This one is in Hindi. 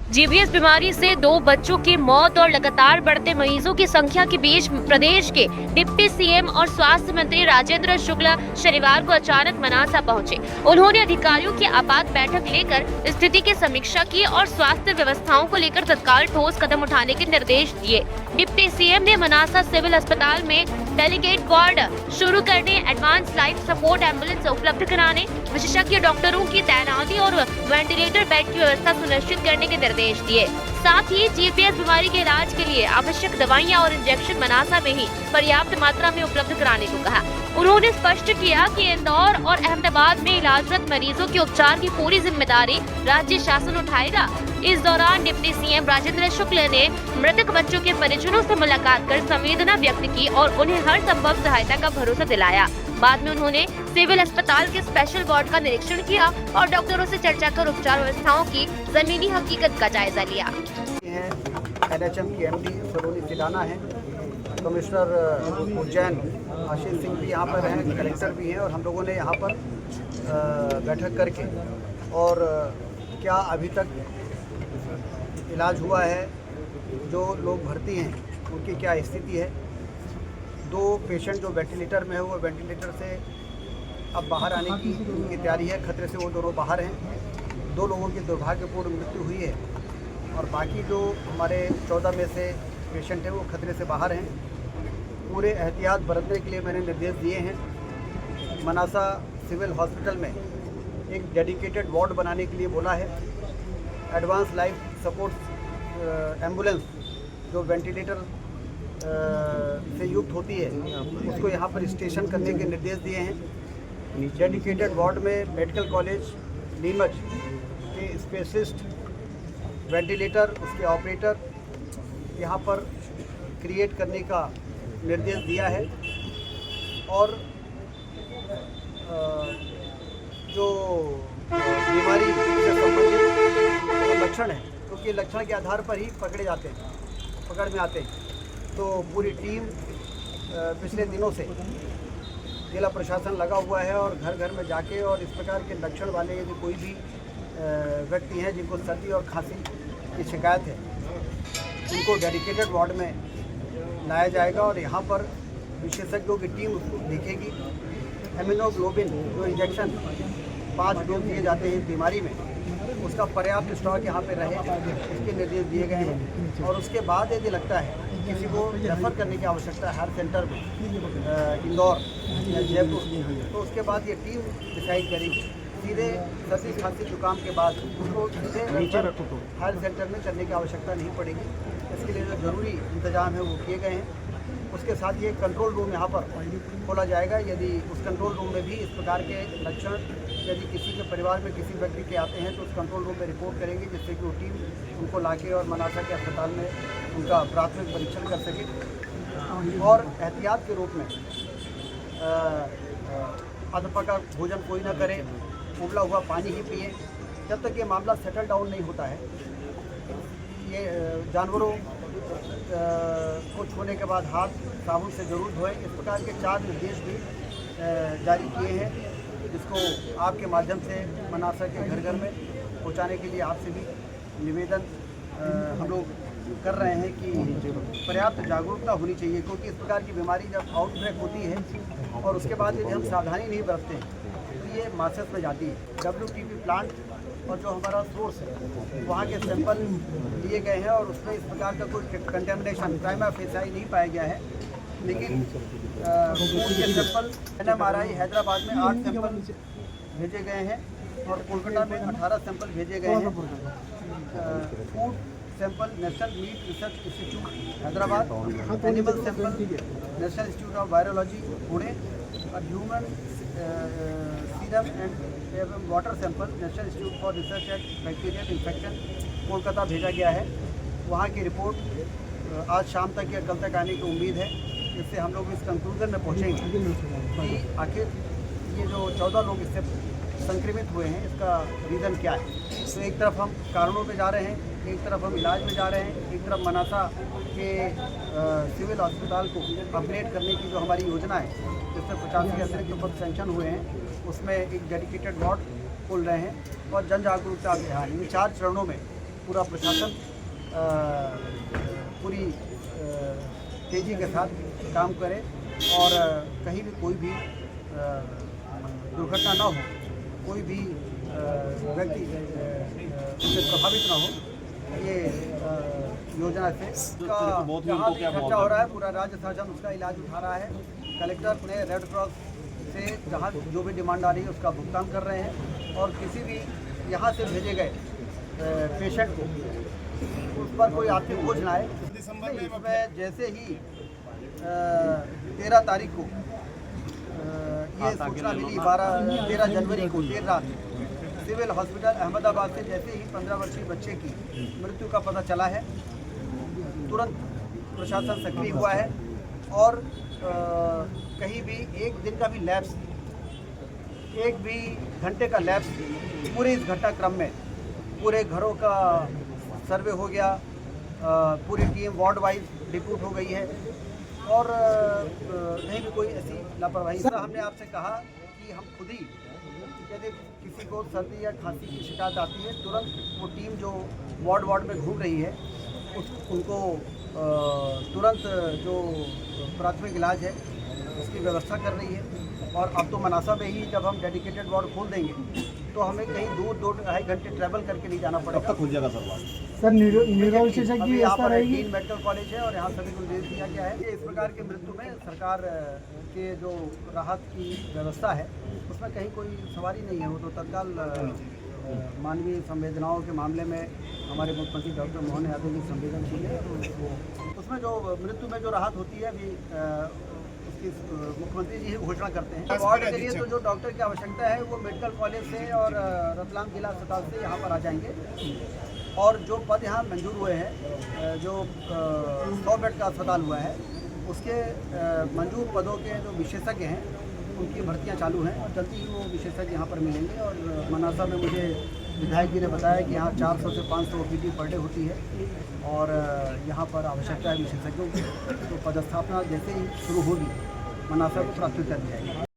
जीबीएस बीमारी से 2 बच्चों की मौत और लगातार बढ़ते मरीजों की संख्या के बीच प्रदेश के डिप्टी सीएम और स्वास्थ्य मंत्री राजेंद्र शुक्ला शनिवार को अचानक मनासा पहुंचे। उन्होंने अधिकारियों की आपात बैठक लेकर स्थिति की समीक्षा की और स्वास्थ्य व्यवस्थाओं को लेकर तत्काल ठोस कदम उठाने के निर्देश दिए। डिप्टी सीएम ने मनासा सिविल अस्पताल में डेलीगेट वार्ड शुरू करने, एडवांस लाइफ सपोर्ट एम्बुलेंस उपलब्ध कराने, विशेषज्ञ डॉक्टरों की तैनाती और वेंटिलेटर बेड की व्यवस्था सुनिश्चित करने के निर्देश दिए। साथ ही जीबीएस बीमारी के इलाज के लिए आवश्यक दवाइयां और इंजेक्शन मनासा में ही पर्याप्त मात्रा में उपलब्ध कराने को कहा। उन्होंने स्पष्ट किया कि इंदौर और अहमदाबाद में इलाजरत मरीजों के उपचार की पूरी जिम्मेदारी राज्य शासन उठाएगा। इस दौरान डिप्टी सीएम राजेंद्र शुक्ला ने मृतक बच्चों के परिजनों से मुलाकात कर संवेदना व्यक्त की और उन्हें हर संभव सहायता का भरोसा दिलाया। बाद में उन्होंने सिविल अस्पताल के स्पेशल वार्ड का निरीक्षण किया और डॉक्टरों से चर्चा कर उपचार व्यवस्थाओं की जमीनी हकीकत का जायजा लिया। एनएचएम की एमडी सलोनी सिडाना है, कमिश्नर उज्जैन आशीष सिंह भी यहाँ पर हैं, कलेक्टर भी हैं और हम लोगों ने यहाँ पर बैठक करके और क्या अभी तक इलाज हुआ है, जो लोग भर्ती हैं उनकी क्या स्थिति है, 2 पेशेंट जो वेंटिलेटर में है वो वेंटिलेटर से अब बाहर आने की उनकी तैयारी है, खतरे से वो दोनों बाहर हैं। 2 लोगों की दुर्भाग्यपूर्ण मृत्यु हुई है और बाकी जो हमारे 14 में से पेशेंट हैं वो खतरे से बाहर हैं। पूरे एहतियात बरतने के लिए मैंने निर्देश दिए हैं। मनासा सिविल हॉस्पिटल में एक डेडिकेटेड वार्ड बनाने के लिए बोला है। एडवांस लाइफ सपोर्ट एम्बुलेंस जो वेंटिलेटर से युक्त होती है उसको यहाँ पर स्टेशन करने के निर्देश दिए हैं। डेडिकेटेड वार्ड में मेडिकल कॉलेज नीमच के स्पेशलिस्ट वेंटिलेटर, उसके ऑपरेटर यहाँ पर क्रिएट करने का निर्देश दिया है और जो बीमारी से संबंधित लक्षण है, क्योंकि लक्षण के आधार पर ही पकड़ में आते हैं, तो पूरी टीम पिछले दिनों से जिला प्रशासन लगा हुआ है और घर घर में जाके और इस प्रकार के लक्षण वाले यदि कोई भी व्यक्ति हैं जिनको सर्दी और खांसी की शिकायत है, उनको डेडिकेटेड वार्ड में लाया जाएगा और यहाँ पर विशेषज्ञों की टीम उसको देखेगी। हेमोग्लोबिन जो इंजेक्शन 5 डोज दिए जाते हैं इस बीमारी में, उसका पर्याप्त स्टॉक यहाँ पे रहे, इसके निर्देश दिए गए हैं। और उसके बाद यदि लगता है किसी को रेफर करने की आवश्यकता है हर सेंटर में, इंदौर या जयपुर, तो उसके बाद ये टीम डिसाइड करेगी। सीधे सर्दी खांसी जुकाम के बाद उसको सीधे हेल्थ सेंटर में करने की आवश्यकता नहीं पड़ेगी। इसके लिए जो ज़रूरी इंतजाम है वो किए गए हैं। उसके साथ ये कंट्रोल रूम यहाँ पर खोला जाएगा। यदि उस कंट्रोल रूम में भी इस प्रकार के लक्षण यदि किसी के परिवार में किसी व्यक्ति के आते हैं तो उस कंट्रोल रूम में रिपोर्ट करेंगे, जिससे कि वो टीम उनको लाके और मनासा के अस्पताल में उनका प्राथमिक परीक्षण कर सके। और एहतियात के रूप में अधपका भोजन कोई ना करे, उबला हुआ पानी ही पिए जब तक ये मामला सेटल डाउन नहीं होता है। ये जानवरों को छूने के बाद हाथ साबुन से जरूर धोएं। इस प्रकार के 4 निर्देश भी जारी किए हैं, जिसको आपके माध्यम से मनासा के घर घर में पहुंचाने के लिए आपसे भी निवेदन हम लोग कर रहे हैं कि पर्याप्त जागरूकता होनी चाहिए, क्योंकि इस प्रकार की बीमारी जब आउटब्रेक होती है और उसके बाद यदि हम सावधानी नहीं बरतते हैं तो ये मासेस में जाती है। WTP प्लांट और जो हमारा सोर्स है वहाँ के सैंपल लिए गए हैं और उसमें इस प्रकार का कोई कंटेमिनेशन प्राइमा फेसाई नहीं पाया गया है, लेकिन उनके सैंपल NMRI हैदराबाद में 8 सैंपल भेजे गए हैं और कोलकाता में 18 सैंपल भेजे गए हैं। Food sample national meat research institute Hyderabad, animal sample national institute of virology Pune और human serum and water sample national institute for research and bacterial infection Kolkata भेजा गया है। वहाँ की रिपोर्ट आज शाम तक या कल तक आने की उम्मीद है। इससे हम लोग इस कंक्लूजन में पहुँचेंगे कि आखिर ये जो 14 लोग इससे संक्रमित हुए हैं इसका रीज़न क्या है। तो एक तरफ हम कारणों पे जा रहे हैं, एक तरफ हम इलाज में जा रहे हैं, एक तरफ मनासा के सिविल अस्पताल को अपग्रेड करने की जो हमारी योजना है, जिसमें 85 अतिरिक्त पद सेंक्शन हुए हैं, उसमें एक डेडिकेटेड वार्ड खोल रहे हैं और जन जागरूकता अभियान इन 4 चरणों में पूरा प्रशासन पूरी तेज़ी के साथ काम करे और कहीं भी कोई भी दुर्घटना ना हो, कोई भी व्यक्ति उससे प्रभावित ना हो। ये योजना से जहाँ भी खर्चा हो रहा है पूरा राज्य शासन उसका इलाज उठा रहा है। कलेक्टर ने रेड क्रॉस से जहाँ जो भी डिमांड आ रही है उसका भुगतान कर रहे हैं और किसी भी यहाँ से भेजे गए पेशेंट को उस पर कोई आर्थिक बोझ ना आए। इसमें जैसे ही 13 तारीख को ये सूचना मिली 13 जनवरी को देर रात सिविल हॉस्पिटल अहमदाबाद से जैसे ही 15 वर्षीय बच्चे की मृत्यु का पता चला है, तुरंत प्रशासन सक्रिय हुआ है और कहीं भी एक दिन का भी लैप्स, एक भी घंटे का लैप्स पूरे इस घटनाक्रम में पूरे घरों का सर्वे हो गया, पूरी टीम वार्ड वाइज डिप्यूट हो गई है और कहीं भी कोई ऐसी लापरवाही। सर हमने आपसे कहा कि हम खुद ही यदि किसी को सर्दी या खांसी की शिकायत आती है तुरंत वो टीम जो वार्ड में घूम रही है उनको तुरंत जो प्राथमिक इलाज है उसकी व्यवस्था कर रही है। और अब तो मनासा में ही जब हम डेडिकेटेड वार्ड खोल देंगे तो हमें कहीं दूर 2-2.5 घंटे ट्रैवल करके नहीं जाना पड़ेगा। कब तक खुल जाएगा सर न्यूरो विशेषज्ञ यहाँ पर 18 मेडिकल कॉलेज है और यहाँ सभी को निर्देश दिया गया है। इस प्रकार की मृत्यु में सरकार के जो राहत की व्यवस्था है उसमें कहीं कोई सवारी नहीं है। वो तो तत्काल मानवीय संवेदनाओं के मामले में हमारे मुख्यमंत्री डॉक्टर मोहन यादव की संवेदनशील है। उसमें जो मृत्यु में जो राहत होती है अभी उसकी मुख्यमंत्री जी ही घोषणा करते हैं। वार्ड के लिए तो जो डॉक्टर की आवश्यकता है वो मेडिकल कॉलेज से और रतलाम जिला अस्पताल से यहाँ पर आ जाएंगे और जो पद यहाँ मंजूर हुए हैं, जो 100 बेड का अस्पताल हुआ है उसके मंजूर पदों के जो विशेषज्ञ हैं उनकी भर्तियां चालू हैं और जल्दी ही वो विशेषज्ञ यहाँ पर मिलेंगे। और मनासा में मुझे विधायक जी ने बताया कि यहाँ 400 से 500 OPD पर डे होती है और यहाँ पर आवश्यकता है विशेषज्ञों की। तो पदस्थापना जैसे ही शुरू होगी मनासा को प्राथमिकता दी जाएगी।